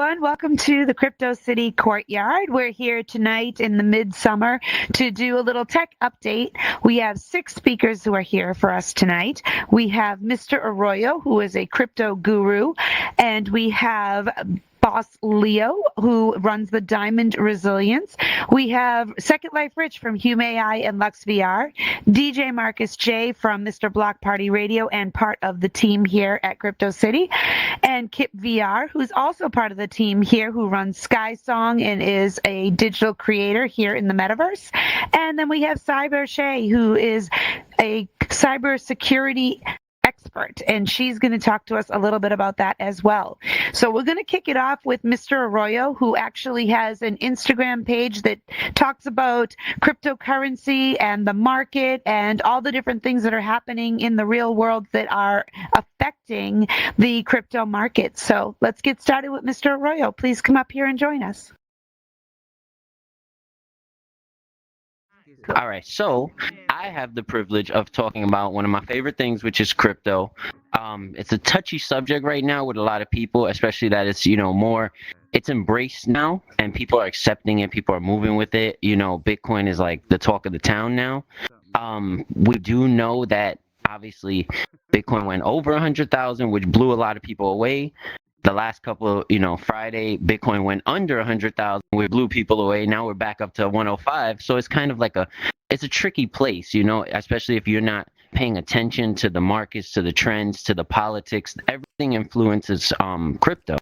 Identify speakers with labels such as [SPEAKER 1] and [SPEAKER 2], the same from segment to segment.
[SPEAKER 1] everyone. Welcome to the Crypto City Courtyard. We're here tonight in the midsummer to do a little tech update. We have 6 speakers who are here for us tonight. We have Mr. Arroyo, who is a crypto guru, and we have BossLeo, who runs the Diamond Resilience. We have Second Life Rich from HumAI and LuxeVR, DJ Marcus J from Mr. Block Party Radio and part of the team here at Crypto City, and Kipp VR, who's also part of the team here, who runs Sky Song and is a digital creator here in the metaverse. And then we have CyberShay, who is a cybersecurity expert, and she's going to talk to us a little bit about that as well. So we're going to kick it off with Mr. Arroyo, who actually has an Instagram page that talks about cryptocurrency and the market and all the different things that are happening in the real world that are affecting the crypto market. So let's get started with Mr. Arroyo. Please come up here and join us.
[SPEAKER 2] All right, so I have the privilege of talking about one of my favorite things, which is crypto. It's a touchy subject right now with a lot of people, especially that it's, it's embraced now and people are accepting it. People are moving with it. Bitcoin is like the talk of the town now. We do know that obviously Bitcoin went over 100,000, which blew a lot of people away. The last couple of, Friday, Bitcoin went under 100,000, we blew people away. Now we're back up to 105. So it's kind of like it's a tricky place, especially if you're not paying attention to the markets, to the trends, to the politics. Everything influences crypto,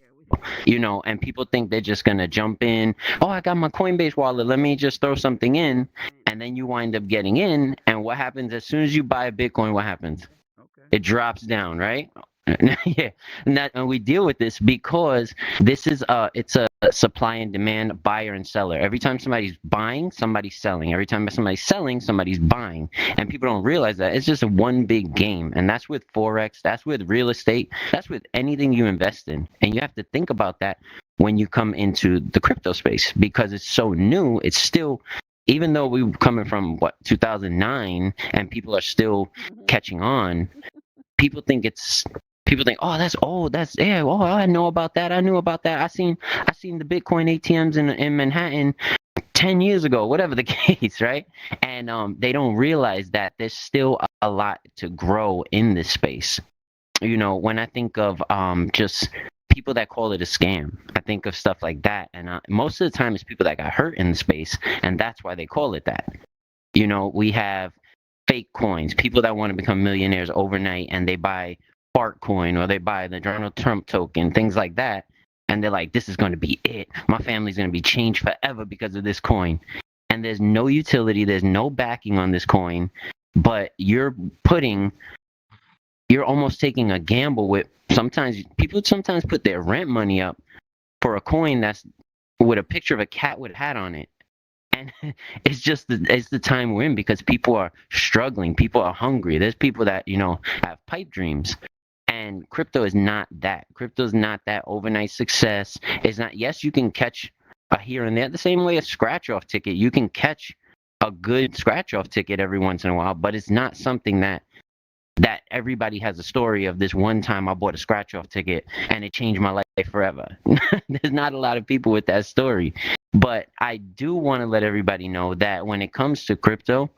[SPEAKER 2] and people think they're just going to jump in. Oh, I got my Coinbase wallet. Let me just throw something in. And then you wind up getting in. And what happens as soon as you buy a Bitcoin, what happens? It drops down, right? Yeah, and we deal with this because this is it's a supply and demand, buyer and seller. Every time somebody's buying, somebody's selling. Every time somebody's selling, somebody's buying. And people don't realize that it's just one big game. And that's with Forex, that's with real estate, that's with anything you invest in. And you have to think about that when you come into the crypto space because it's so new. It's still, even though we're coming from 2009 and people are still catching on, people think, oh, that's old. That's oh, I know about that. I knew about that. I seen the Bitcoin ATMs in Manhattan 10 years ago, whatever the case, right? And they don't realize that there's still a lot to grow in this space. When I think of just people that call it a scam, I think of stuff like that. And most of the time it's people that got hurt in the space, and that's why they call it that. We have fake coins, people that want to become millionaires overnight, and they buy Fart coin or they buy the Donald Trump token, things like that, and they're like, this is going to be it. My family's going to be changed forever because of this coin. And there's no utility, there's no backing on this coin, but you're almost taking a gamble with. People sometimes put their rent money up for a coin that's with a picture of a cat with a hat on it. And it's the time we're in because people are struggling. People are hungry. There's people that, have pipe dreams. And crypto is not that. Crypto is not that overnight success. It's not, yes, you can catch a here and there. The same way a scratch-off ticket. You can catch a good scratch-off ticket every once in a while, but it's not something that everybody has a story of this one time I bought a scratch-off ticket and it changed my life forever. There's not a lot of people with that story. But I do want to let everybody know that when it comes to crypto,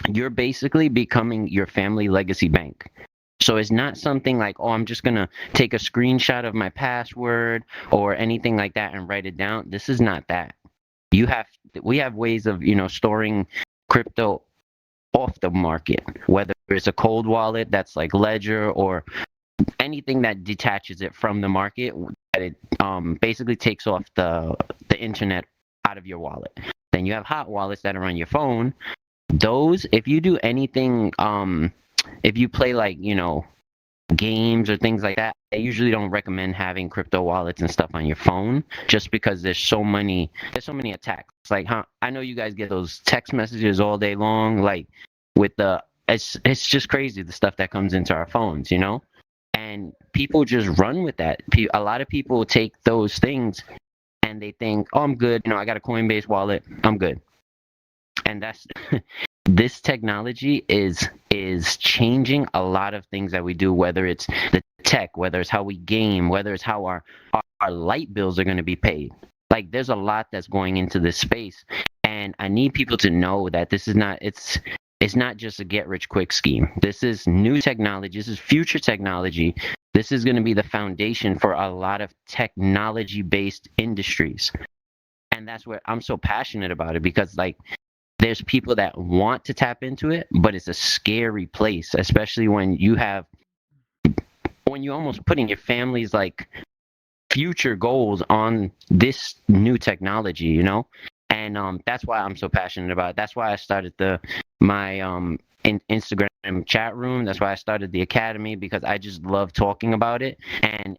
[SPEAKER 2] you're basically becoming your family legacy bank. So it's not something like, oh, I'm just going to take a screenshot of my password or anything like that and write it down. This is not that. We have ways of, storing crypto off the market, whether it's a cold wallet that's like Ledger or anything that detaches it from the market, that it basically takes off the internet out of your wallet. Then you have hot wallets that are on your phone. Those, if you do anything, if you play like, games or things like that, I usually don't recommend having crypto wallets and stuff on your phone just because there's so many attacks. Like, I know you guys get those text messages all day long, like with it's just crazy the stuff that comes into our phones, and people just run with that. A lot of people take those things and they think, oh, I'm good. I got a Coinbase wallet. I'm good. And that's this technology is changing a lot of things that we do, whether it's the tech, whether it's how we game, whether it's how our light bills are going to be paid. Like there's a lot that's going into this space, and I need people to know that this is not it's not just a get rich quick scheme. This is new technology. This is future technology. This is going to be the foundation for a lot of technology based industries. And that's where I'm so passionate about it, because like there's people that want to tap into it, but it's a scary place, especially when you're almost putting your family's like future goals on this new technology, you know? And that's why I'm so passionate about it. That's why I started my Instagram chat room. That's why I started the academy, because I just love talking about it. And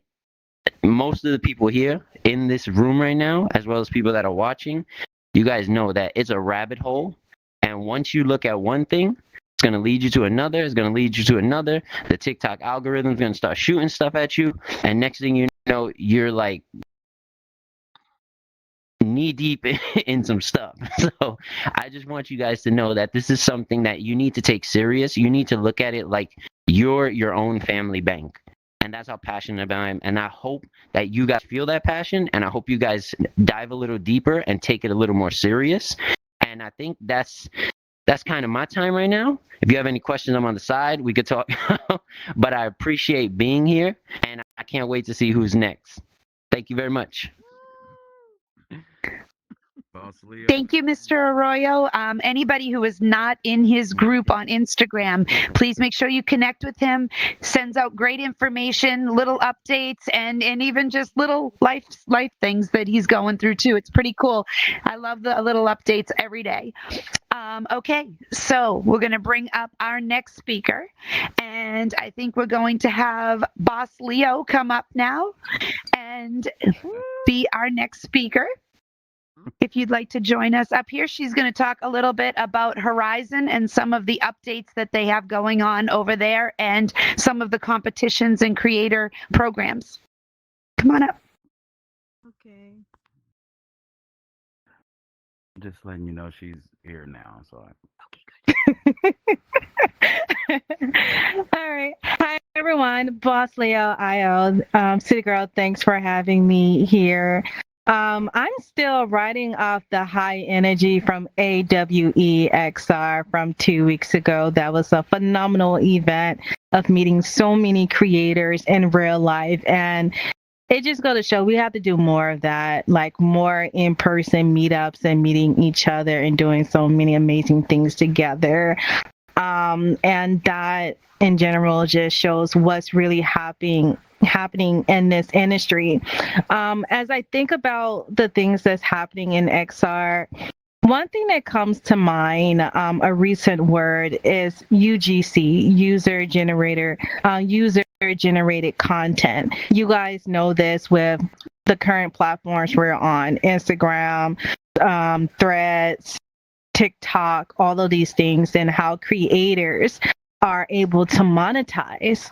[SPEAKER 2] most of the people here in this room right now, as well as people that are watching, you guys know that it's a rabbit hole. And once you look at one thing, it's going to lead you to another. It's going to lead you to another. The TikTok algorithm is going to start shooting stuff at you. And next thing you know, you're like knee deep in some stuff. So I just want you guys to know that this is something that you need to take serious. You need to look at it like you're your own family bank. And that's how passionate about I am. And I hope that you guys feel that passion, and I hope you guys dive a little deeper and take it a little more serious. And I think that's kind of my time right now. If you have any questions, I'm on the side. We could talk. But I appreciate being here, and I can't wait to see who's next. Thank you very much.
[SPEAKER 3] BossLeo.
[SPEAKER 1] Thank you, Mr. Arroyo. Anybody who is not in his group on Instagram, please make sure you connect with him. Sends out great information, little updates, and even just little life things that he's going through too. It's pretty cool. I love the little updates every day. Okay, so we're going to bring up our next speaker, and I think we're going to have BossLeo come up now and be our next speaker. If you'd like to join us up here, she's going to talk a little bit about Horizon and some of the updates that they have going on over there, and some of the competitions and creator programs. Come on up.
[SPEAKER 4] Okay.
[SPEAKER 3] Just letting you know she's here now. So
[SPEAKER 4] Okay, good. All right. Hi, everyone. BossLeo, IO, City Girl, thanks for having me here. I'm still riding off the high energy from AWEXR from 2 weeks ago. That was a phenomenal event of meeting so many creators in real life. And it just goes to show we have to do more of that, like more in-person meetups and meeting each other and doing so many amazing things together. And that in general just shows what's really happening in this industry. As I think about the things that's happening in XR, one thing that comes to mind, a recent word, is UGC, user-generated content. You guys know this with the current platforms we're on, Instagram, Threads, TikTok, all of these things, and how creators are able to monetize.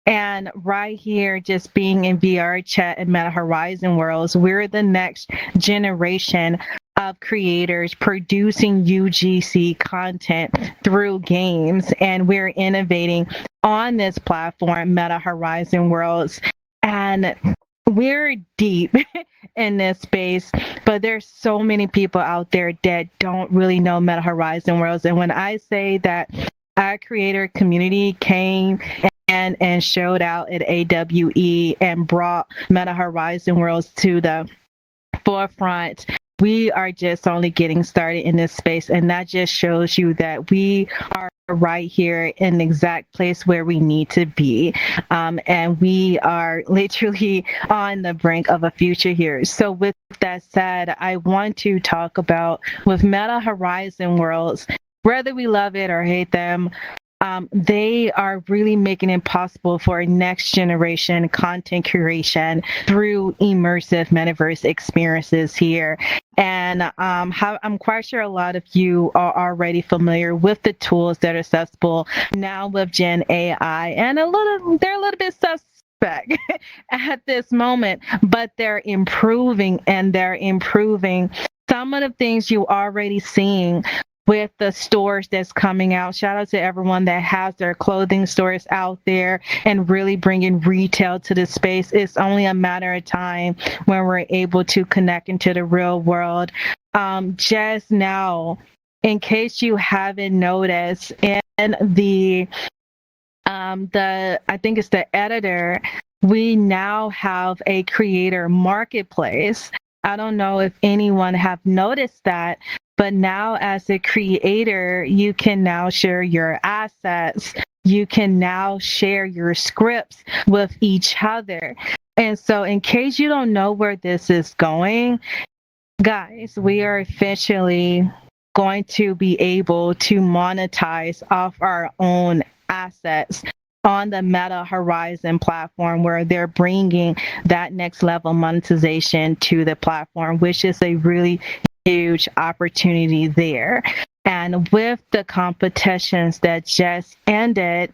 [SPEAKER 4] And right here, just being in VR chat and Meta Horizon worlds, we're the next generation of creators producing UGC content through games. And we're innovating on this platform, Meta Horizon worlds. And we're deep in this space, but there's so many people out there that don't really know Meta Horizon worlds. And when I say that our creator community came and showed out at AWE and brought Meta Horizon worlds to the forefront, we are just only getting started in this space. And that just shows you that we are right here in the exact place where we need to be. And we are literally on the brink of a future here. So with that said, I want to talk about with Meta Horizon worlds, whether we love it or hate them, they are really making it possible for next generation content curation through immersive metaverse experiences here. And I'm quite sure a lot of you are already familiar with the tools that are accessible now with Gen AI, and they're a little bit suspect at this moment, but they're improving some of the things you already seeing with the stores that's coming out. Shout out to everyone that has their clothing stores out there and really bringing retail to the space. It's only a matter of time when we're able to connect into the real world. Just now, in case you haven't noticed, in I think it's the editor, we now have a creator marketplace. I don't know if anyone have noticed that, but now as a creator, you can now share your assets. You can now share your scripts with each other. And so in case you don't know where this is going, guys, we are officially going to be able to monetize off our own assets on the Meta Horizon platform, where they're bringing that next level monetization to the platform, which is a really huge opportunity there. And with the competitions that just ended,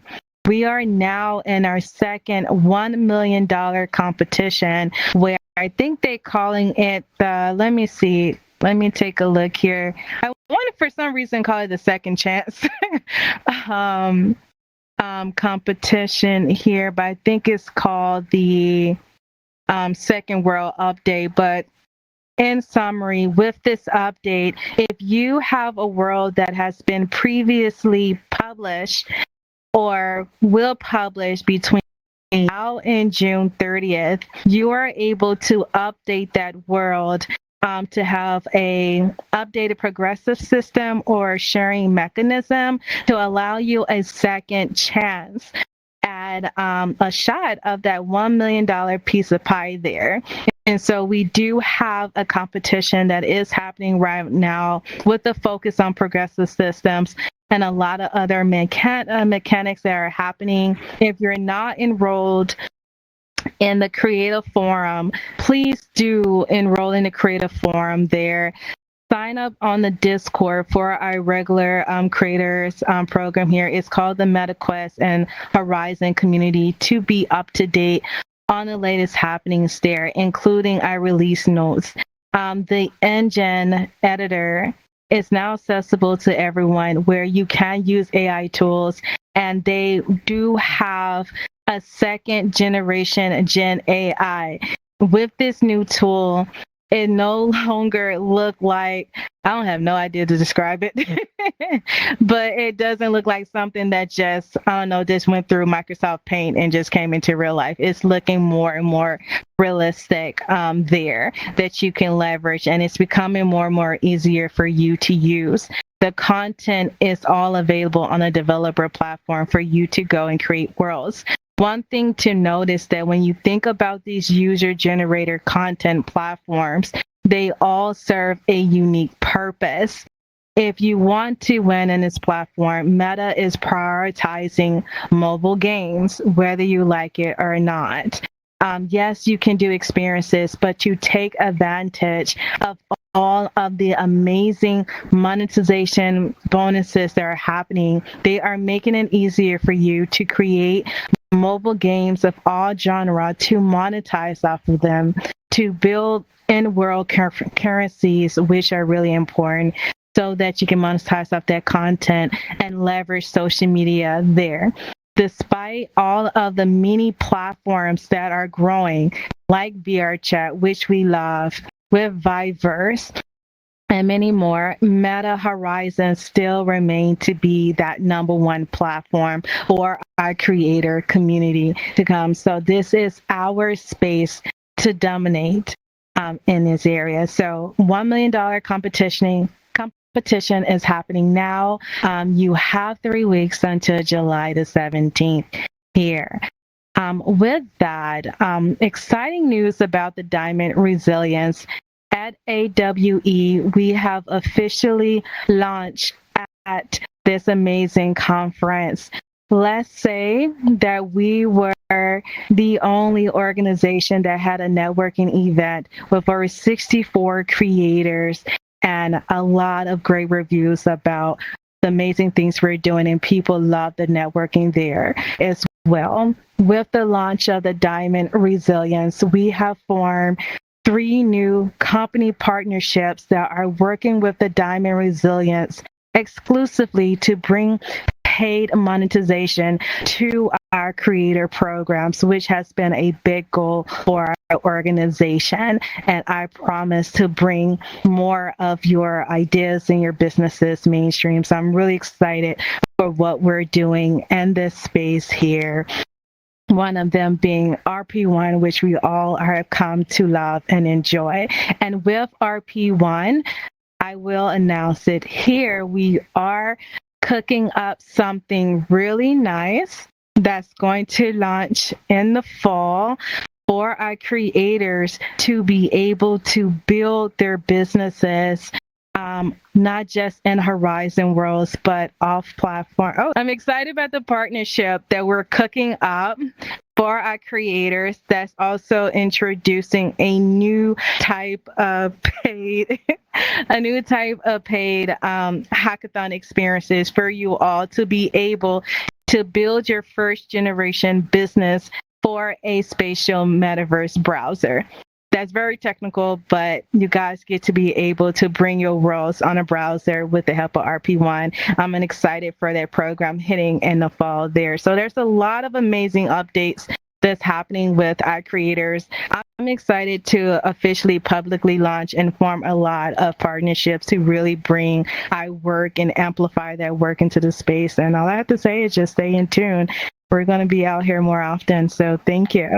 [SPEAKER 4] we are now in our second $1 million competition, where I think they're calling it the, let me see, let me take a look here. I want to, for some reason, call it the second chance competition here, but I think it's called the Second World Update. But in summary, with this update, if you have a world that has been previously published or will publish between now and June 30th, you are able to update that world to have a updated progressive system or sharing mechanism to allow you a second chance at a shot of that $1 million piece of pie there. And so we do have a competition that is happening right now with the focus on progressive systems and a lot of other mechanics that are happening. If you're not enrolled in the Creative Forum, please do enroll in the Creative Forum there. Sign up on the Discord for our regular creators program here. It's called the MetaQuest and Horizon community to be up to date on the latest happenings there, including our release notes. The engine editor is now accessible to everyone, where you can use AI tools, and they do have a second generation Gen AI. With this new tool, it no longer look like, I don't have no idea to describe it, but it doesn't look like something that just, I don't know, just went through Microsoft Paint and just came into real life. It's looking more and more realistic there that you can leverage, and it's becoming more and more easier for you to use. The content is all available on a developer platform for you to go and create worlds. One thing to notice that when you think about these user-generated content platforms, they all serve a unique purpose. If you want to win in this platform, Meta is prioritizing mobile games, whether you like it or not. Yes, you can do experiences, but you take advantage of all of the amazing monetization bonuses that are happening. They are making it easier for you to create mobile games of all genre, to monetize off of them, to build in-world currencies, which are really important, so that you can monetize off that content and leverage social media there. Despite all of the many platforms that are growing, like VR Chat, which we love, with Viverse, and many more, Meta Horizon still remain to be that number one platform for our creator community to come. So this is our space to dominate in this area. So $1 million competition is happening now. You have 3 weeks until July the 17th here. With that, exciting news about the Diamond Resilience. At AWE, we have officially launched at this amazing conference. Let's say that we were the only organization that had a networking event with over 64 creators and a lot of great reviews about the amazing things we're doing, and people love the networking there as well. With the launch of the Diamond Resilience, we have formed 3 new company partnerships that are working with the Diamond Resilience exclusively to bring paid monetization to our creator programs, which has been a big goal for our organization. And I promise to bring more of your ideas and your businesses mainstream. So I'm really excited for what we're doing in this space here. One of them being RP1, which we all have come to love and enjoy. And with RP1, I will announce it here. We are cooking up something really nice that's going to launch in the fall for our creators to be able to build their businesses, not just in Horizon worlds, but off platform. Oh, I'm excited about the partnership that we're cooking up for our creators. That's also introducing a new type of paid hackathon experiences for you all to be able to build your first generation business for a spatial metaverse browser. That's very technical, but you guys get to be able to bring your worlds on a browser with the help of RP1. I'm excited for that program hitting in the fall there. So there's a lot of amazing updates that's happening with our creators. I'm excited to officially publicly launch and form a lot of partnerships to really bring our work and amplify that work into the space. And all I have to say is just stay in tune. We're going to be out here more often. So thank you.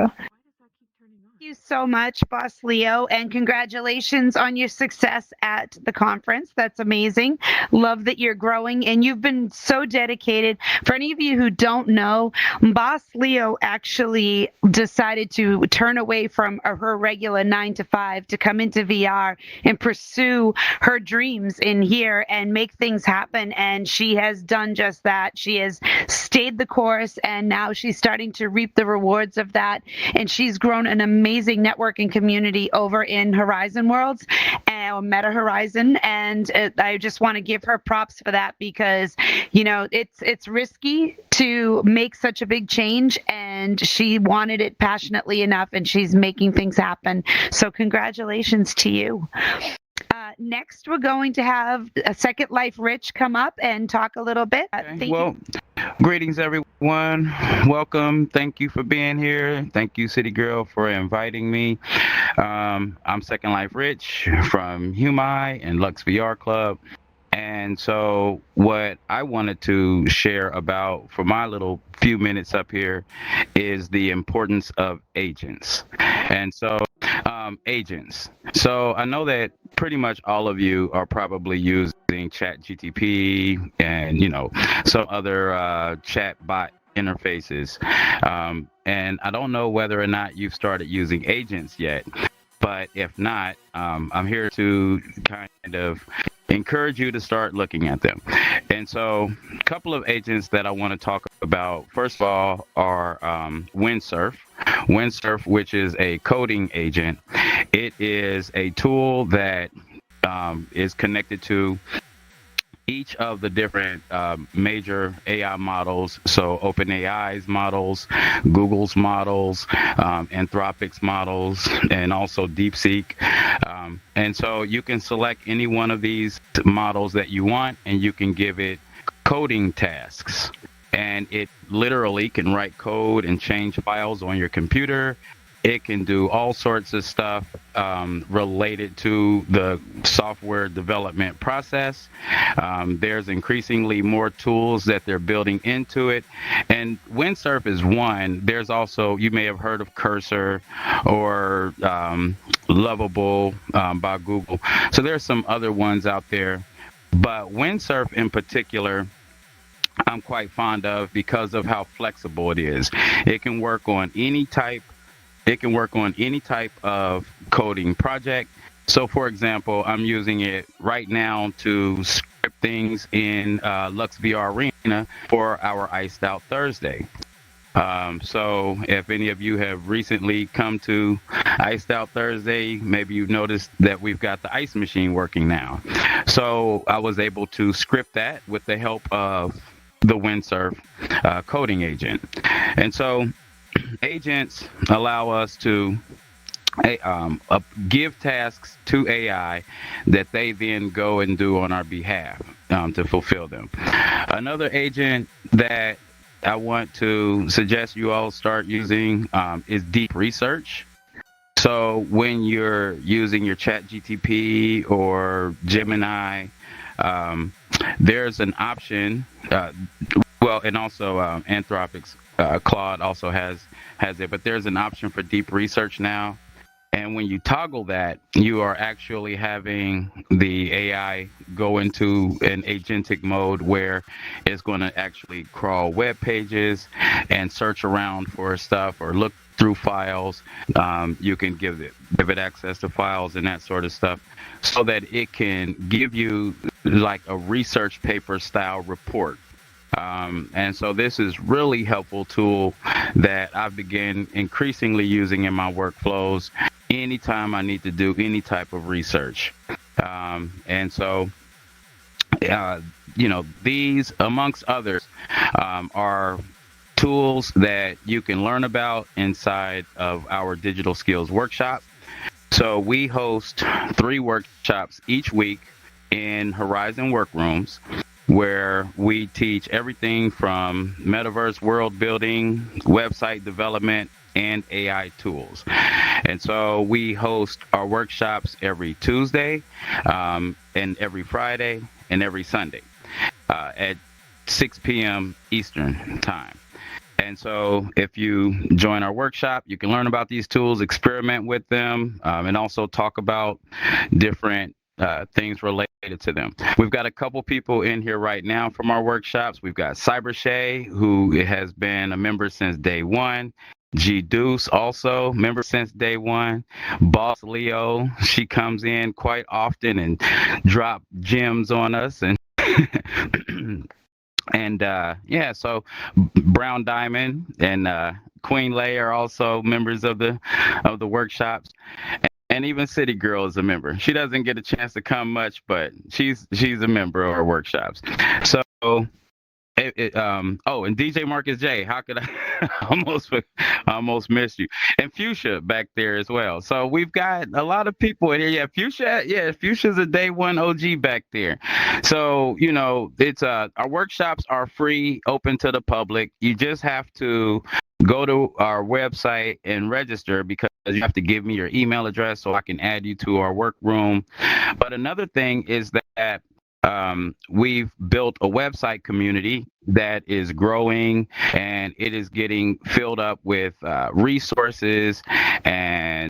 [SPEAKER 1] Thank you so much, BossLeo, and congratulations on your success at the conference. That's amazing. Love that you're growing, and you've been so dedicated. For any of you who don't know, BossLeo actually decided to turn away from her regular 9 to 5 to come into VR and pursue her dreams in here and make things happen. And she has done just that. She has stayed the course, and now she's starting to reap the rewards of that. And she's grown an amazing networking community over in Horizon Worlds or Meta Horizon, and I just want to give her props for that because it's risky to make such a big change, and she wanted it passionately enough, and she's making things happen. So congratulations to you. Next, we're going to have Second Life Rich come up and talk a little bit.
[SPEAKER 3] Well, greetings, everyone. Welcome. Thank you for being here. Thank you, City Girl, for inviting me. I'm Second Life Rich from HumAI and LuxeVR Club. And so what I wanted to share about for my little few minutes up here is the importance of agents. And so agents. So I know that pretty much all of you are probably using ChatGTP and, some other chat bot interfaces. And I don't know whether or not you've started using agents yet. But if not, I'm here to kind of encourage you to start looking at them. And so a couple of agents that I want to talk about, first of all, are Windsurf. Windsurf, which is a coding agent. It is a tool that is connected to each of the different major AI models, so OpenAI's models, Google's models, Anthropic's models, and also DeepSeek. And so you can select any one of these models that you want, and you can give it coding tasks. And it literally can write code and change files on your computer. It can do all sorts of stuff related to the software development process. There's increasingly more tools that they're building into it. And Windsurf is one. There's also, you may have heard of Cursor or Lovable by Google. So there's some other ones out there. But Windsurf in particular, I'm quite fond of because of how flexible it is. It can work on any type of coding project. So, for example, I'm using it right now to script things in LuxeVR Arena for our Iced Out Thursday. So if any of you have recently come to Iced Out Thursday, maybe you've noticed that we've got the ice machine working now. So I was able to script that with the help of the Windsurf coding agent. And so agents allow us to give tasks to AI that they then go and do on our behalf. to fulfill them. Another agent that I want to suggest you all start using is deep research. So when you're using your Chat GTP or Gemini, there's an option. Well, and also Anthropic's Claude also has it, but there's an option for deep research now. And when you toggle that, you are actually having the AI go into an agentic mode where it's going to actually crawl web pages and search around for stuff or look through files. You can give it access to files and that sort of stuff so that it can give you like a research paper style report. And so this is really helpful tool that I've begun increasingly using in my workflows anytime I need to do any type of research. And so, these, amongst others, are tools that you can learn about inside of our digital skills workshop. So we host 3 workshops each week in Horizon Workrooms, where we teach everything from metaverse world building, website development, and AI tools. And so we host our workshops every Tuesday, and every Friday, and every Sunday at 6 p.m. Eastern time. And so if you join our workshop, you can learn about these tools, experiment with them, and also talk about different things related to them. We've got a couple people in here right now from our workshops. We've got CyberShay, who has been a member since day one. G Deuce, also member since day one. BossLeo, she comes in quite often and drop gems on us. And and so Brown Diamond and Queen Lay are also members of the workshops. And even City Girl is a member. She doesn't get a chance to come much, but she's a member of our workshops. So, and DJ Marcus J. How could I almost missed you? And Fuchsia back there as well. So we've got a lot of people in here. Yeah, Fuchsia's a day one OG back there. So it's our workshops are free, open to the public. You just have to go to our website and register, because you have to give me your email address so I can add you to our workroom. But another thing is that we've built a website community that is growing, and it is getting filled up with resources and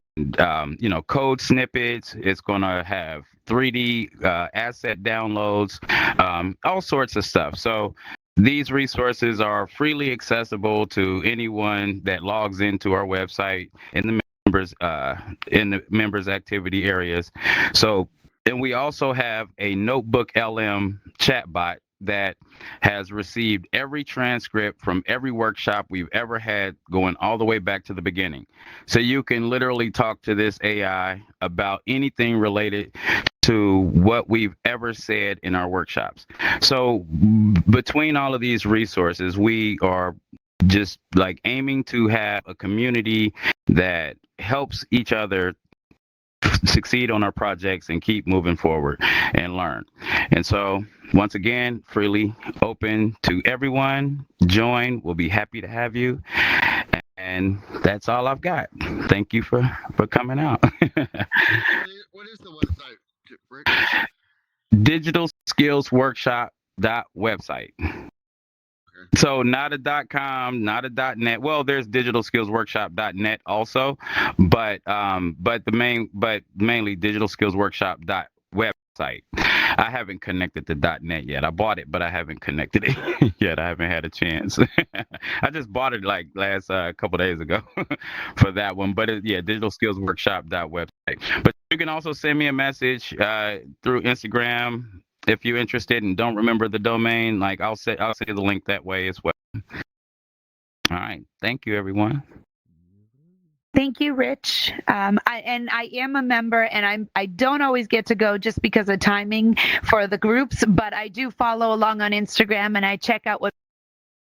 [SPEAKER 3] code snippets. It's going to have 3D asset downloads, all sorts of stuff. So these resources are freely accessible to anyone that logs into our website in the members activity areas. So, and we also have a Notebook LM chatbot that has received every transcript from every workshop we've ever had, going all the way back to the beginning. So you can literally talk to this AI about anything related to what we've ever said in our workshops. So between all of these resources, we are just like aiming to have a community that helps each other succeed on our projects and keep moving forward and learn. And so once again, freely open to everyone. Join. We'll be happy to have you. And that's all I've got. Thank you for coming out.
[SPEAKER 5] What is the website, Rick?
[SPEAKER 3] Digital Skills Workshop website. So not a .com, not a .net. Well, there's digitalskillsworkshop.net also, but mainly Digital Skills Workshop website. I haven't connected to .net yet. I bought it, but I haven't connected it yet. I haven't had a chance. I just bought it like last couple days ago for that one. But Digital Skills Workshop website. But you can also send me a message through Instagram. If you're interested and don't remember the domain, like I'll say the link that way as well. All right. Thank you, everyone.
[SPEAKER 1] Thank you, Rich. I am a member, and I don't always get to go just because of timing for the groups, but I do follow along on Instagram, and I check out what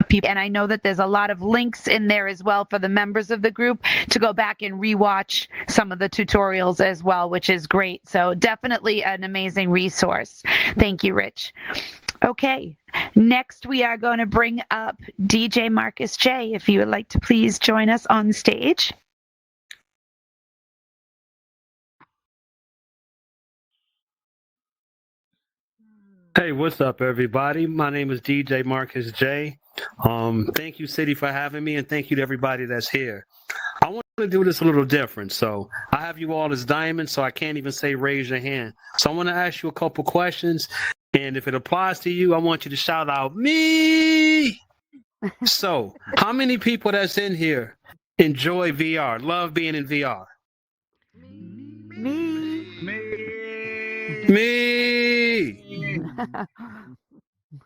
[SPEAKER 1] people, and I know that there's a lot of links in there as well for the members of the group to go back and rewatch some of the tutorials as well, which is great. So definitely an amazing resource. Thank you, Rich. Okay. Next, we are going to bring up DJ Marcus J. If you would like to please join us on stage.
[SPEAKER 6] Hey, what's up, everybody? My name is DJ Marcus J. Thank you, City, for having me, and thank you to everybody that's here. I want to do this a little different. So I have you all as diamonds, so I can't even say raise your hand. So I want to ask you a couple questions, and if it applies to you, I want you to shout out, me! So how many people that's in here enjoy VR, love being in VR?
[SPEAKER 1] Me.
[SPEAKER 6] Me!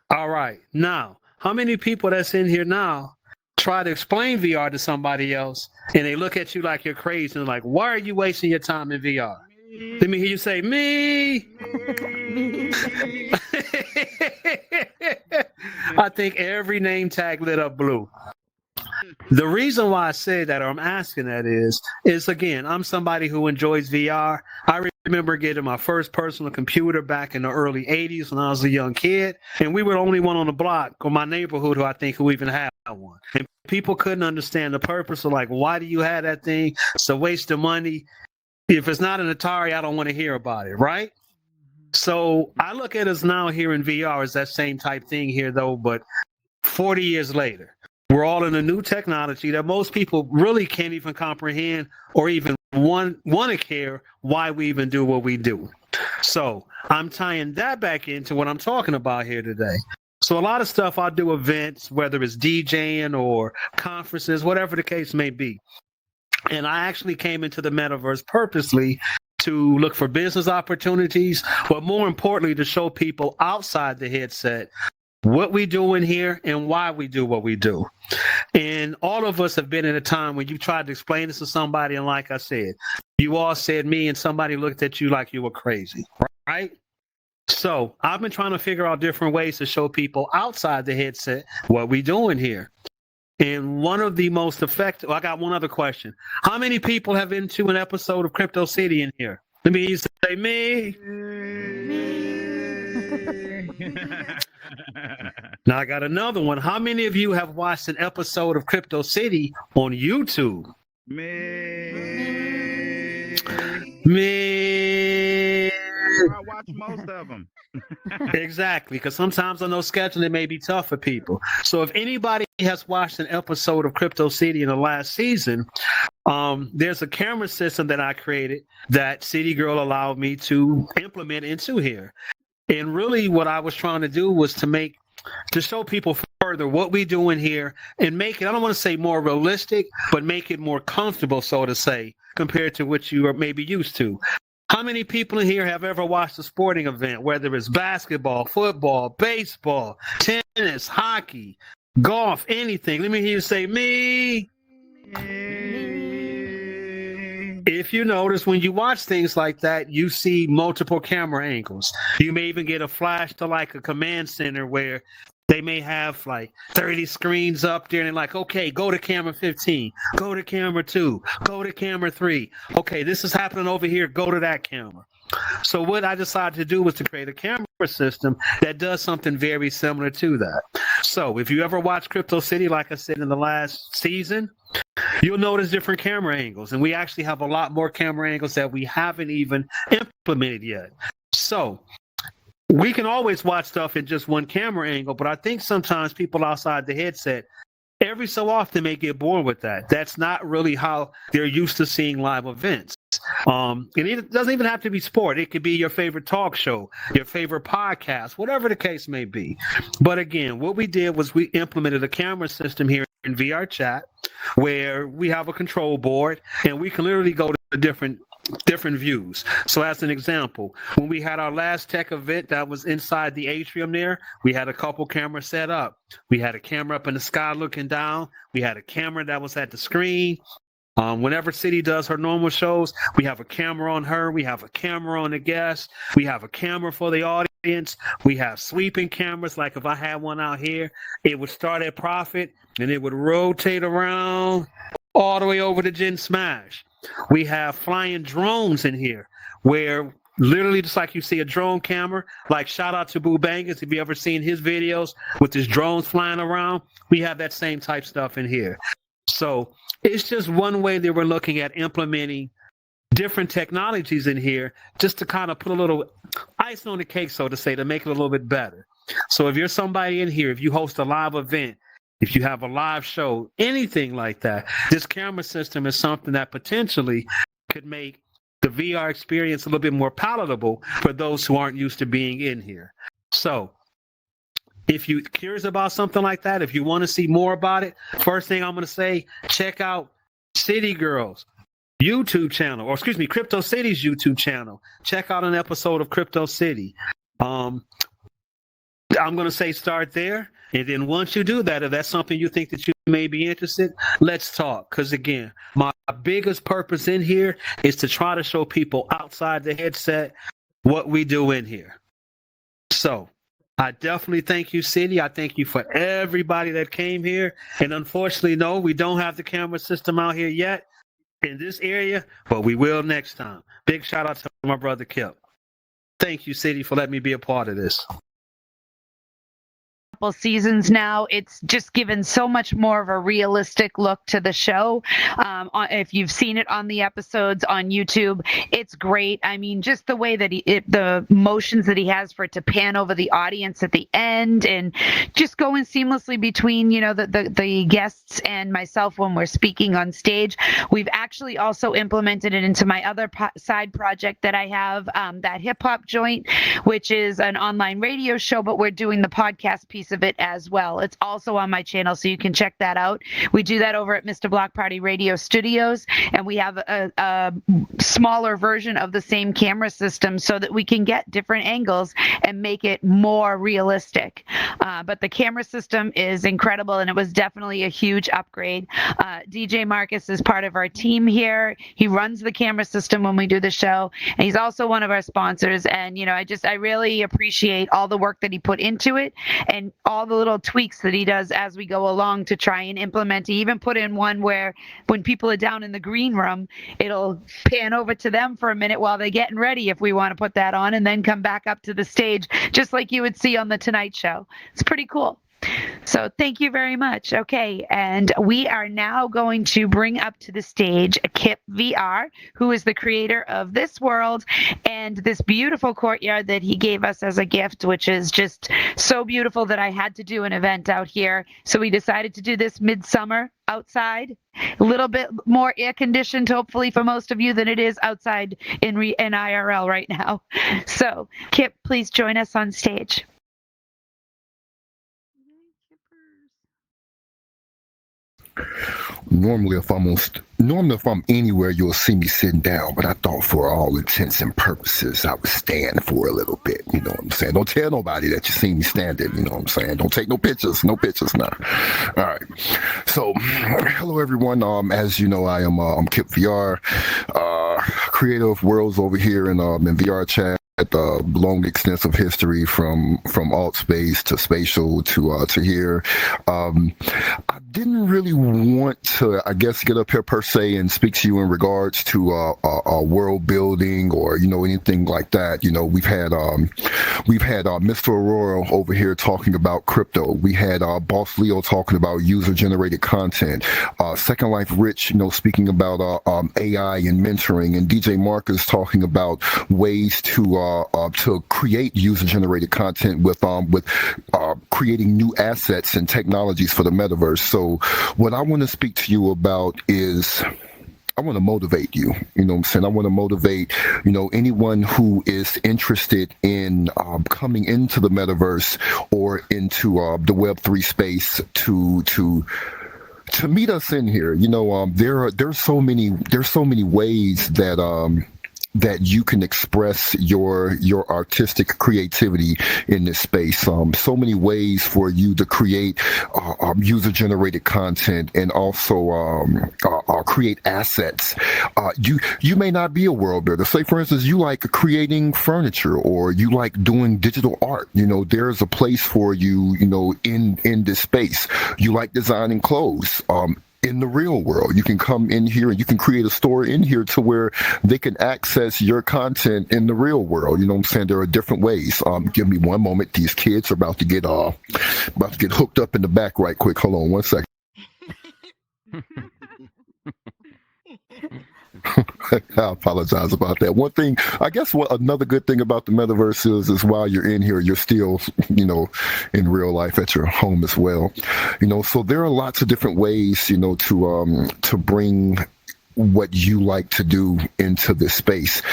[SPEAKER 6] All right. Now, how many people that's in here now try to explain VR to somebody else and they look at you like you're crazy and like, why are you wasting your time in VR? Let me hear you say, me. I think every name tag lit up blue. The reason why I say that, or I'm asking that is again, I'm somebody who enjoys VR. I remember getting my first personal computer back in the early 80s when I was a young kid, and we were the only one on the block or my neighborhood who even had one. And people couldn't understand the purpose of like, why do you have that thing? It's a waste of money. If it's not an Atari, I don't want to hear about it, right? So I look at us now here in VR as that same type thing here, though, but 40 years later. We're all in a new technology that most people really can't even comprehend or even want to care why we even do what we do. So I'm tying that back into what I'm talking about here today. So a lot of stuff I do events, whether it's DJing or conferences, whatever the case may be. And I actually came into the metaverse purposely to look for business opportunities, but more importantly, to show people outside the headset what we do in here and why we do what we do. And all of us have been in a time when you tried to explain this to somebody, and like I said, you all said me and somebody looked at you like you were crazy, right? So I've been trying to figure out different ways to show people outside the headset what we doing here. And one of the most effective, I got one other question. How many people have been to an episode of Crypto City in here? Let me say me. Now I got another one. How many of you have watched an episode of Crypto City on YouTube? Me.
[SPEAKER 3] I watch most of them.
[SPEAKER 6] Exactly, because sometimes I know scheduling may be tough for people. So if anybody has watched an episode of Crypto City in the last season, there's a camera system that I created that City Girl allowed me to implement into here. And really what I was trying to do was to show people further what we do in here and make it, I don't want to say more realistic, but make it more comfortable, so to say, compared to what you are maybe used to. How many people in here have ever watched a sporting event, whether it's basketball, football, baseball, tennis, hockey, golf, anything? Let me hear you say, me. If you notice, when you watch things like that, you see multiple camera angles. You may even get a flash to like a command center where they may have like 30 screens up there and they're like, okay, go to camera 15, go to camera 2, go to camera 3. Okay, this is happening over here, go to that camera. So what I decided to do was to create a camera system that does something very similar to that. So if you ever watch Crypto City, like I said in the last season, you'll notice different camera angles. And we actually have a lot more camera angles that we haven't even implemented yet. So we can always watch stuff in just one camera angle, but I think sometimes people outside the headset, every so often may get bored with that. That's not really how they're used to seeing live events. And it doesn't even have to be sport. It could be your favorite talk show, your favorite podcast, whatever the case may be. But again, what we did was we implemented a camera system here in VR chat where we have a control board and we can literally go to different views. So as an example, when we had our last tech event that was inside the atrium there, we had a couple cameras set up. We had a camera up in the sky looking down. We had a camera that was at the screen. Whenever City does her normal shows, we have a camera on her. We have a camera on the guest. We have a camera for the audience. We have sweeping cameras. Like if I had one out here, it would start at Profit and it would rotate around all the way over to Gen Smash. We have flying drones in here where literally just like you see a drone camera. Like shout out to Boo Bangers. If you ever seen his videos with his drones flying around, we have that same type stuff in here. So it's just one way that we're looking at implementing different technologies in here just to kind of put a little ice on the cake, so to say, to make it a little bit better. So if you're somebody in here, if you host a live event, if you have a live show, anything like that, this camera system is something that potentially could make the VR experience a little bit more palatable for those who aren't used to being in here. So if you're curious about something like that, if you want to see more about it, first thing I'm going to say, check out City Girls YouTube channel, or excuse me, Crypto City's YouTube channel. Check out an episode of Crypto City. I'm going to say start there. And then once you do that, if that's something you think that you may be interested, let's talk. Because again, my biggest purpose in here is to try to show people outside the headset what we do in here. So I definitely thank you, City. I thank you for everybody that came here. And unfortunately, no, we don't have the camera system out here yet in this area, but we will next time. Big shout out to my brother Kipp. Thank you, City, for letting me be a part of this.
[SPEAKER 1] Couple seasons now, it's just given so much more of a realistic look to the show. If you've seen it on the episodes on YouTube, it's great. I mean, just the way that the motions that he has for it to pan over the audience at the end, and just going seamlessly between, you know, the guests and myself when we're speaking on stage. We've actually also implemented it into my other side project that I have, that hip hop joint, which is an online radio show, but we're doing the podcast piece of it as well. It's also on my channel, so you can check that out. We do that over at Mr. Block Party Radio Studios, and we have a smaller version of the same camera system so that we can get different angles and make it more realistic. But the camera system is incredible, and it was definitely a huge upgrade. DJ Marcus is part of our team here. He runs the camera system when we do the show, and he's also one of our sponsors. And you know, I really appreciate all the work that he put into it, and all the little tweaks that he does as we go along to try and implement. He even put in one where when people are down in the green room, it'll pan over to them for a minute while they're getting ready if we want to put that on, and then come back up to the stage just like you would see on the Tonight Show. It's pretty cool. So thank you very much. Okay, and we are now going to bring up to the stage Kipp VR, who is the creator of this world and this beautiful courtyard that he gave us as a gift, which is just so beautiful that I had to do an event out here. So we decided to do this midsummer outside, a little bit more air conditioned, hopefully for most of you, than it is outside in IRL right now. So Kipp, please join us on stage.
[SPEAKER 7] Normally, if I'm anywhere, you'll see me sitting down. But I thought, for all intents and purposes, I would stand for a little bit. You know what I'm saying? Don't tell nobody that you see me standing. You know what I'm saying? Don't take no pictures. No pictures now. All right. So, hello everyone. As you know, I'm Kipp VR, creator of Worlds over here in VR chat. Long extensive history from alt space to spatial to here. I didn't really want to, I guess, get up here per se and speak to you in regards to world building or anything like that. We've had Mr. Arroyo over here talking about crypto. We had BossLeo talking about user generated content. Second Life Rich, speaking about AI and mentoring, and DJ Marcus talking about ways to create user-generated content with creating new assets and technologies for the metaverse. So what I want to speak to you about is I want to motivate you. You know what I'm saying? I want to motivate, anyone who is interested in coming into the metaverse or into the Web3 space to meet us in here. There's so many ways that you can express your artistic creativity in this space. So many ways for you to create user-generated content and also create assets. You may not be a world builder. Say, for instance, you like creating furniture or you like doing digital art. There's a place for you, in this space. You like designing clothes. in the real world. You can come in here and you can create a store in here to where they can access your content in the real world. You know what I'm saying? There are different ways. Give me one moment. These kids are about to get hooked up in the back right quick. Hold on one second. I apologize about that. One thing, I guess what another good thing about the metaverse is while you're in here, you're still, in real life at your home as well. So there are lots of different ways, to bring what you like to do into this space.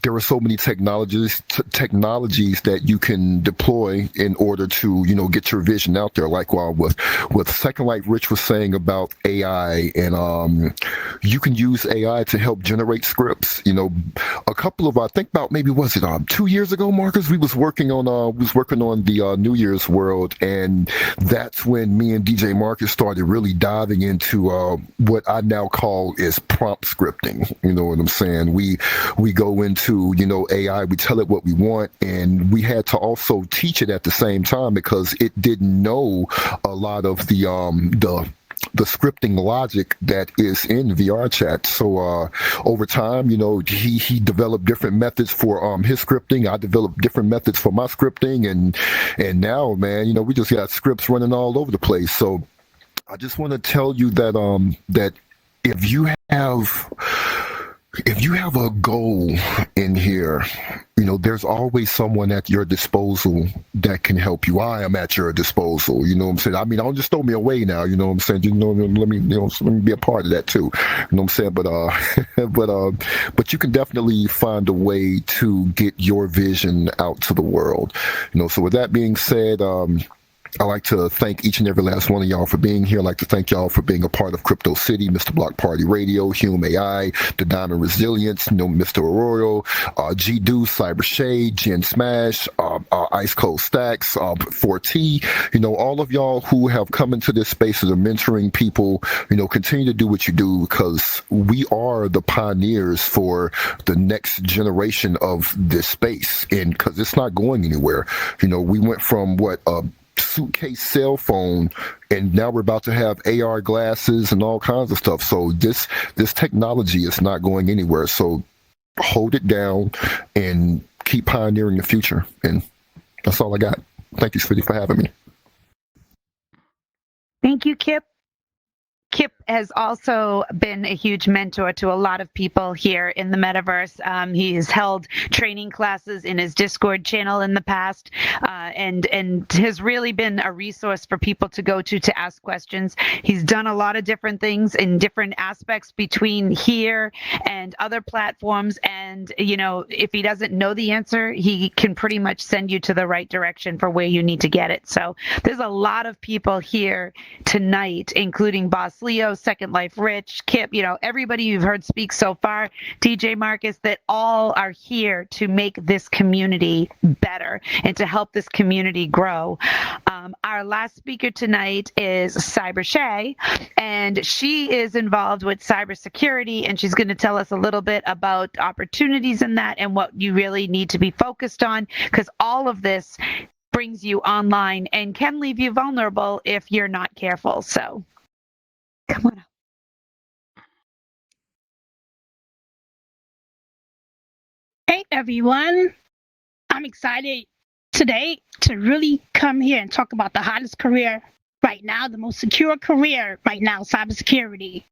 [SPEAKER 7] There are so many technologies that you can deploy in order to, get your vision out there. Like with Second Life Rich was saying about AI, and you can use AI to help generate scripts. A couple of, I think about maybe, was it 2 years ago, Marcus? We was working on the New Year's World, and that's when me and DJ Marcus started really diving into what I now call is prompt scripting. You know what I'm saying? We go into AI, we tell it what we want, and we had to also teach it at the same time because it didn't know a lot of the scripting logic that is in VR chat. So over time, he developed different methods for his scripting. I developed different methods for my scripting, and now, man, we just got scripts running all over the place. So I just want to tell you that that if you have a goal in here, there's always someone at your disposal that can help you. I am at your disposal. You know what I'm saying? I mean, don't just throw me away now. You know what I'm saying? Let me be a part of that too. You know what I'm saying? But you can definitely find a way to get your vision out to the world. So with that being said, I'd like to thank each and every last one of y'all for being here. I'd like to thank y'all for being a part of Crypto City, Mr. Block Party Radio, HumAI, The Diamond Resilience, Mr. Arroyo, G-Do, CyberShay, Gen Smash, Ice Cold Stacks, 4T, all of y'all who have come into this space as a mentoring people, continue to do what you do because we are the pioneers for the next generation of this space. And because it's not going anywhere. We went from suitcase cell phone, and now we're about to have AR glasses and all kinds of stuff. So this technology is not going anywhere. So hold it down and keep pioneering the future. And that's all I got. Thank you, Sweetie, for having me.
[SPEAKER 1] Thank you, Kipp. Kipp has also been a huge mentor to a lot of people here in the metaverse. He has held training classes in his Discord channel in the past, and has really been a resource for people to go to ask questions. He's done a lot of different things in different aspects between here and other platforms. And, if he doesn't know the answer, he can pretty much send you to the right direction for where you need to get it. So there's a lot of people here tonight, including BossLeo, Second Life Rich, Kipp, everybody you've heard speak so far, DJ Marcus, that all are here to make this community better and to help this community grow. Our last speaker tonight is CyberShay, and she is involved with cybersecurity, and she's going to tell us a little bit about opportunities in that and what you really need to be focused on, because all of this brings you online and can leave you vulnerable if you're not careful. So come on up.
[SPEAKER 8] Hey everyone, I'm excited today to really come here and talk about the hottest career right now, the most secure career right now, cybersecurity.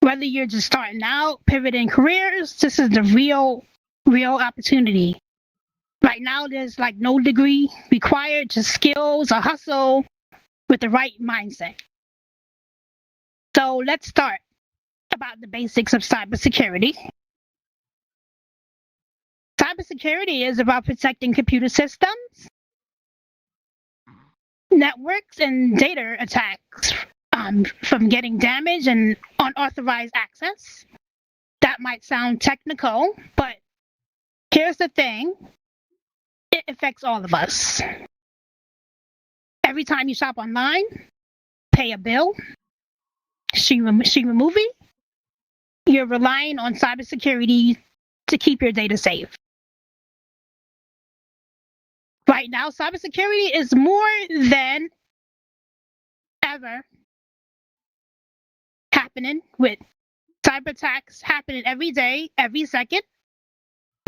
[SPEAKER 8] Whether you're just starting out, pivoting careers, this is the real opportunity. Right now, there's no degree required, just skills, a hustle with the right mindset. So let's start about the basics of cybersecurity. Cybersecurity is about protecting computer systems, networks, and data attacks from getting damaged and unauthorized access. That might sound technical, but here's the thing. It affects all of us. Every time you shop online, pay a bill, stream a movie, you're relying on cybersecurity to keep your data safe. Right now, cybersecurity is more than ever happening with cyber attacks happening every day, every second.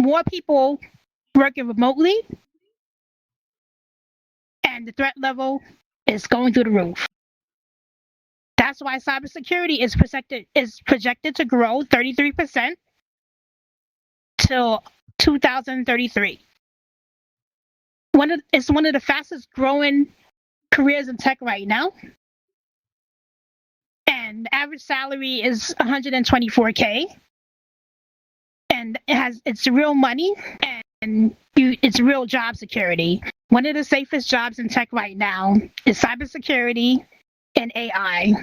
[SPEAKER 8] More people working remotely, and the threat level is going through the roof. That's why cybersecurity is projected to grow 33% till 2033. It's one of the fastest growing careers in tech right now. And the average salary is 124K. And it's real money, and it's real job security. One of the safest jobs in tech right now is cybersecurity and AI.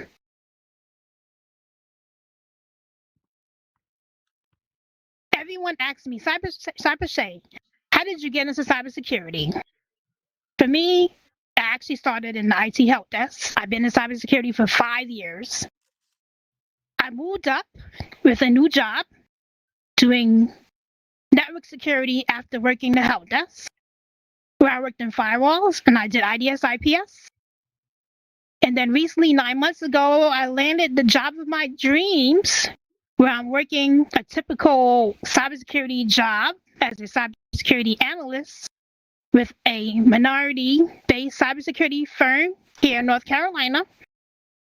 [SPEAKER 8] Everyone asks me, CyberShay, how did you get into cybersecurity? For me, I actually started in the IT help desk. I've been in cybersecurity for 5 years. I moved up with a new job doing network security after working the help desk, where I worked in firewalls and I did IDS, IPS. And then recently, 9 months ago, I landed the job of my dreams, where I'm working a typical cybersecurity job as a cybersecurity analyst with a minority-based cybersecurity firm here in North Carolina.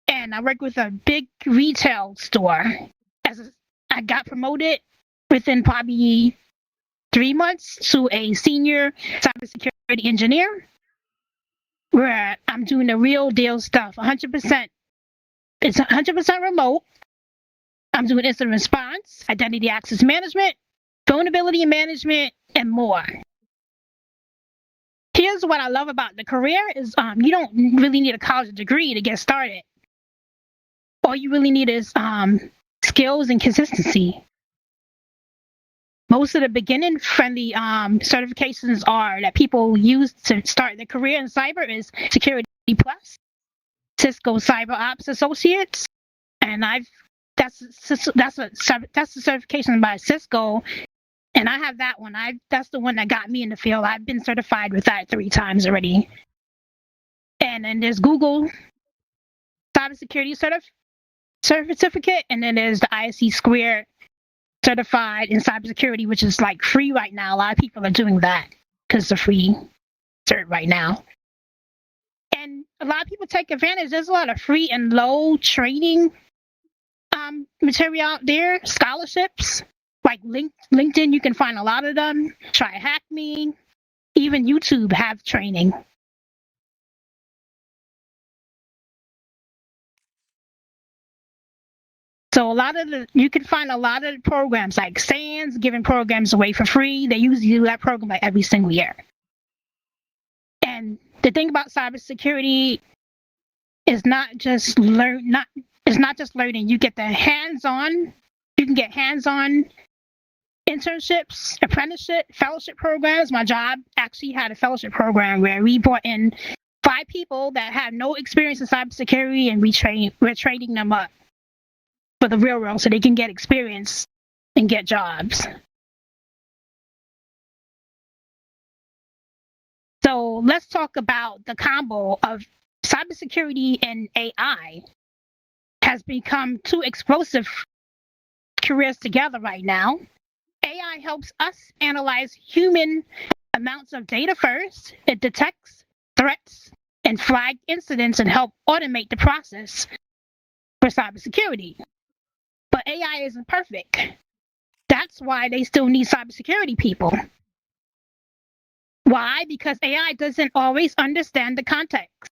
[SPEAKER 8] And I work with a big retail store. I got promoted within probably 3 months to a senior cybersecurity engineer, where I'm doing the real deal stuff, 100%. It's 100% remote. I'm doing incident response, identity access management, vulnerability management, and more. Here's what I love about the career is you don't really need a college degree to get started. All you really need is skills and consistency. Most of the beginning-friendly certifications that people use to start their career in cyber is Security Plus, Cisco Cyber Ops Associates, and that's a certification by Cisco, and I have that one. That's the one that got me in the field. I've been certified with that 3 times already. And then there's Google Cybersecurity certificate, and then there's the ISC Square certified in cybersecurity, which is like free right now. A lot of people are doing that because it's a free cert right now. And a lot of people take advantage. There's a lot of free and low training material out there, scholarships. Like LinkedIn, you can find a lot of them. Try Hack Me. Even YouTube have training. So you can find a lot of programs like SANS giving programs away for free. They usually do that program like every single year. And the thing about cybersecurity is not just learning. You get the hands-on. You can get hands-on internships, apprenticeship, fellowship programs. My job actually had a fellowship program where we brought in 5 people that have no experience in cybersecurity, and we're training them up for the real world so they can get experience and get jobs. So let's talk about the combo of cybersecurity and AI has become 2 explosive careers together right now. AI helps us analyze human amounts of data first. It detects threats and flag incidents and help automate the process for cybersecurity. But AI isn't perfect. That's why they still need cybersecurity people. Why? Because AI doesn't always understand the context.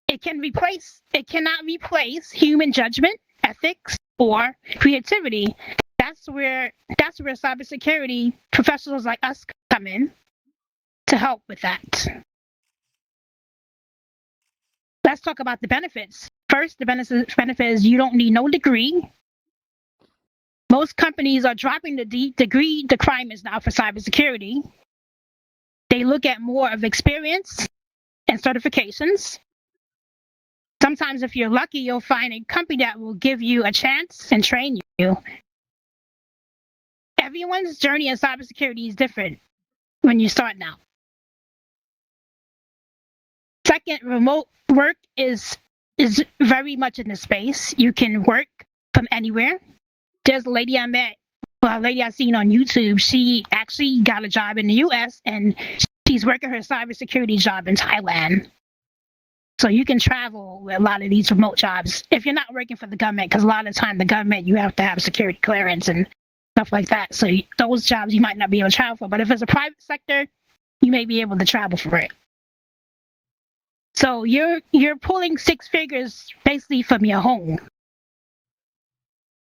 [SPEAKER 8] It cannot replace human judgment, ethics, or creativity. That's where cybersecurity professionals like us come in to help with that. Let's talk about the benefits. First, the benefit is you don't need no degree. Most companies are dropping the degree requirements now for cybersecurity. They look at more of experience and certifications. Sometimes if you're lucky, you'll find a company that will give you a chance and train you. Everyone's journey in cybersecurity is different when you start now. Second, remote work is is very much in the space. You can work from anywhere. There's a lady I met, well, a lady I seen on YouTube. She actually got a job in the U.S. and she's working her cybersecurity job in Thailand. So you can travel with a lot of these remote jobs if you're not working for the government, because a lot of the time the government, you have to have security clearance and stuff like that. So those jobs you might not be able to travel for. But if it's a private sector, you may be able to travel for it. So you're pulling six figures basically from your home.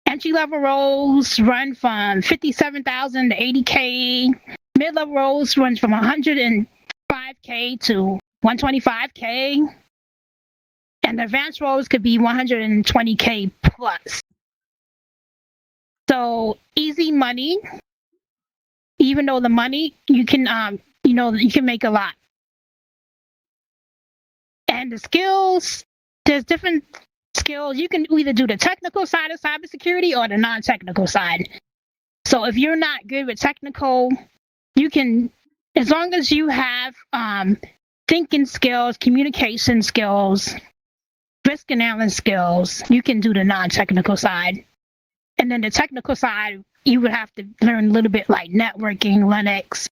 [SPEAKER 8] Entry-level roles run from $57,000 to $80K. Mid-level roles run from $105K to $125K. And the advanced roles could be $120K plus. So easy money. Even though the money, you can you can make a lot. And the skills, there's different skills. You can either do the technical side of cybersecurity or the non-technical side. So if you're not good with technical, you can, as long as you have thinking skills, communication skills, risk analysis skills, you can do the non-technical side. And then the technical side, you would have to learn a little bit like networking, Linux,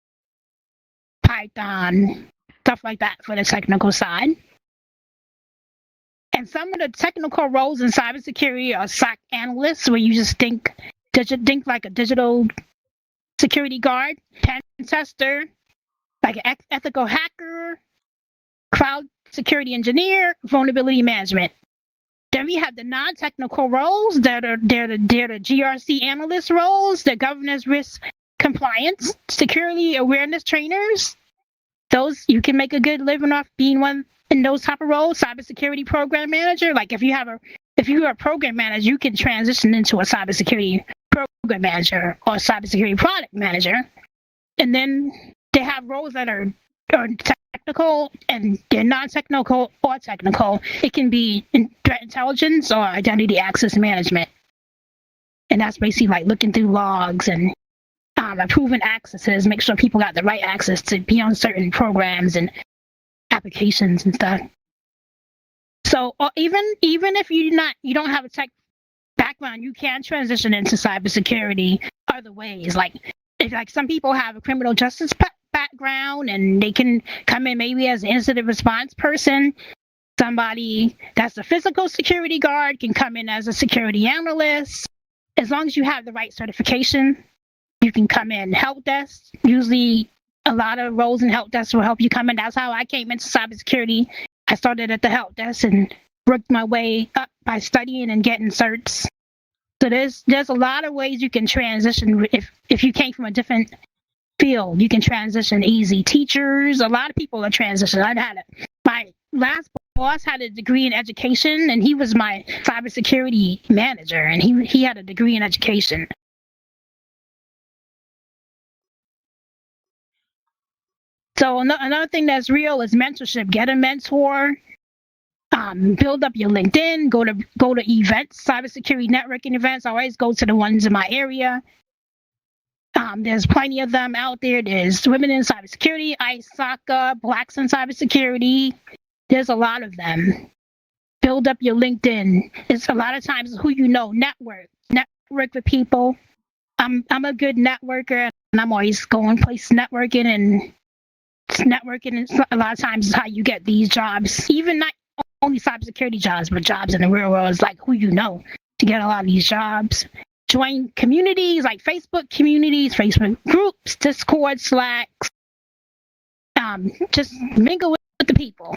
[SPEAKER 8] Python, stuff like that for the technical side. And some of the technical roles in cybersecurity are SOC analysts, where you just think like a digital security guard, pen tester, like an ethical hacker, cloud security engineer, vulnerability management. Then we have the non-technical roles they're the GRC analyst roles, the governance risk compliance, security awareness trainers. Those you can make a good living off being one in those type of roles. Cybersecurity program manager, like if you're a program manager, you can transition into a cybersecurity program manager or cybersecurity product manager. And then they have roles that are technical and they're non-technical or technical. It can be in threat intelligence or identity access management. And that's basically like looking through logs and approving accesses, make sure people got the right access to be on certain programs and applications and stuff. So even if you don't have a tech background, you can transition into cybersecurity other ways. Like some people have a criminal justice background and they can come in maybe as an incident response person. Somebody that's a physical security guard can come in as a security analyst. As long as you have the right certification, you can come in. Help desk, usually a lot of roles in help desk will help you come in. That's how I came into cybersecurity. I started at the help desk and worked my way up by studying and getting certs. So there's a lot of ways you can transition. If you came from a different field, you can transition easy. Teachers, a lot of people are transitioning. My last boss had a degree in education, and he was my cybersecurity manager, and he had a degree in education. So another thing that's real is mentorship. Get a mentor. Build up your LinkedIn. Go to events, cybersecurity networking events. I always go to the ones in my area. There's plenty of them out there. There's Women in Cybersecurity, ISACA, Blacks in Cybersecurity. There's a lot of them. Build up your LinkedIn. It's a lot of times who you know. Network with people. I'm a good networker, and I'm always going places networking, and networking is a lot of times is how you get these jobs. Even not only cybersecurity jobs, but jobs in the real world is like who you know to get a lot of these jobs. Join communities like Facebook communities, Facebook groups, Discord, Slacks. Just mingle with the people.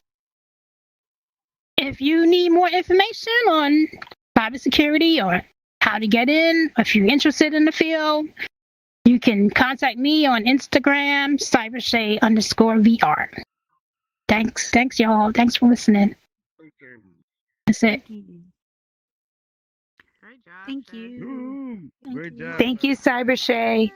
[SPEAKER 8] If you need more information on cybersecurity or how to get in, if you're interested in the field, you can contact me on Instagram, CyberShay_VR. Thanks, y'all. Thanks for listening. That's it.
[SPEAKER 1] Thank you.
[SPEAKER 5] Great job.
[SPEAKER 1] Thank you, CyberShay.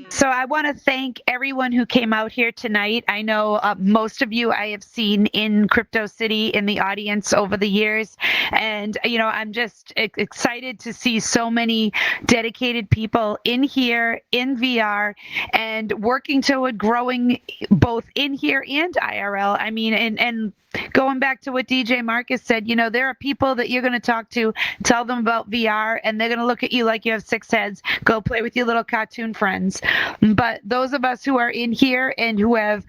[SPEAKER 1] So I want to thank everyone who came out here tonight. I know most of you I have seen in Crypto City in the audience over the years. And, I'm just excited to see so many dedicated people in here, in VR, and working toward growing both in here and IRL. I mean, and going back to what DJ Marcus said, there are people that you're going to talk to, tell them about VR, and they're going to look at you like you have 6 heads. Go play with your little cartoon friends. But those of us who are in here and who have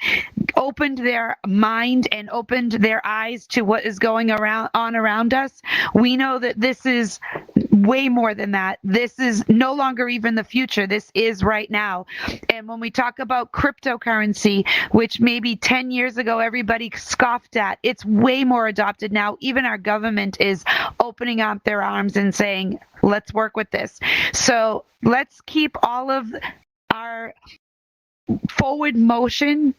[SPEAKER 1] opened their mind and opened their eyes to what is going on around us, we know that this is way more than that. This is no longer even the future. This is right now. And when we talk about cryptocurrency, which maybe 10 years ago everybody scoffed at, it's way more adopted now. Even our government is opening up their arms and saying, let's work with this. So let's keep all of our forward motion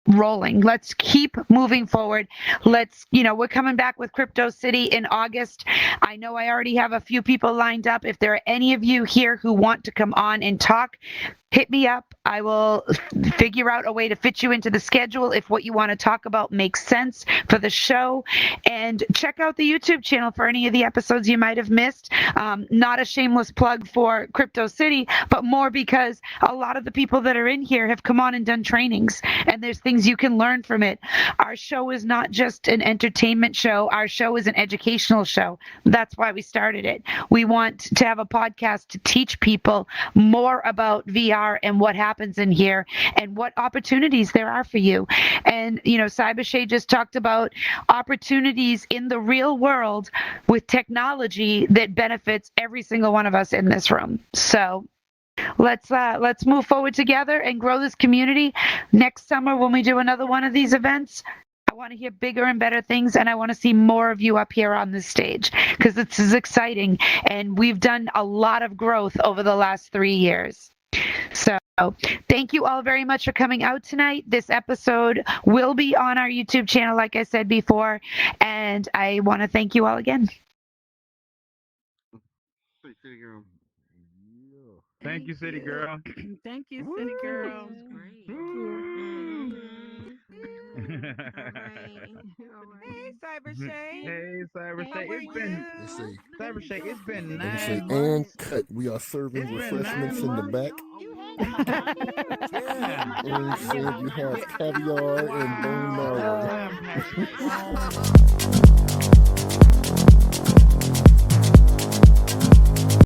[SPEAKER 1] rolling. Let's keep moving forward. We're coming back with Crypto City in August. I know I already have a few people lined up. If there are any of you here who want to come on and talk, hit me up. I will figure out a way to fit you into the schedule if what you want to talk about makes sense for the show. And check out the YouTube channel for any of the episodes you might have missed. Not a shameless plug for Crypto City, but more because a lot of the people that are in here have come on and done trainings, and there's things you can learn from it. Our show is not just an entertainment show. Our show is an educational show. That's why we started it. We want to have a podcast to teach people more about VR and what happens in here and what opportunities there are for you. And, CyberShay just talked about opportunities in the real world with technology that benefits every single one of us in this room. So let's move forward together and grow this community. Next summer, when we do another one of these events, I want to hear bigger and better things, and I want to see more of you up here on this stage because this is exciting, and we've done a lot of growth over the last 3 years. So thank you all very much for coming out tonight. This episode will be on our YouTube channel, like I said before, and I want to thank you all again.
[SPEAKER 3] Thank you, City Girl.
[SPEAKER 9] Thank you, City Girl. Hey, CyberShay.
[SPEAKER 3] Hey, CyberShay. CyberShay, it's been
[SPEAKER 7] Let me say,
[SPEAKER 3] 9 months.
[SPEAKER 7] and cut. We are serving
[SPEAKER 3] It's been
[SPEAKER 7] refreshments
[SPEAKER 3] 9
[SPEAKER 7] in the
[SPEAKER 3] months.
[SPEAKER 7] back.
[SPEAKER 3] Yeah.
[SPEAKER 7] And you have caviar and bone marrow.
[SPEAKER 3] Oh,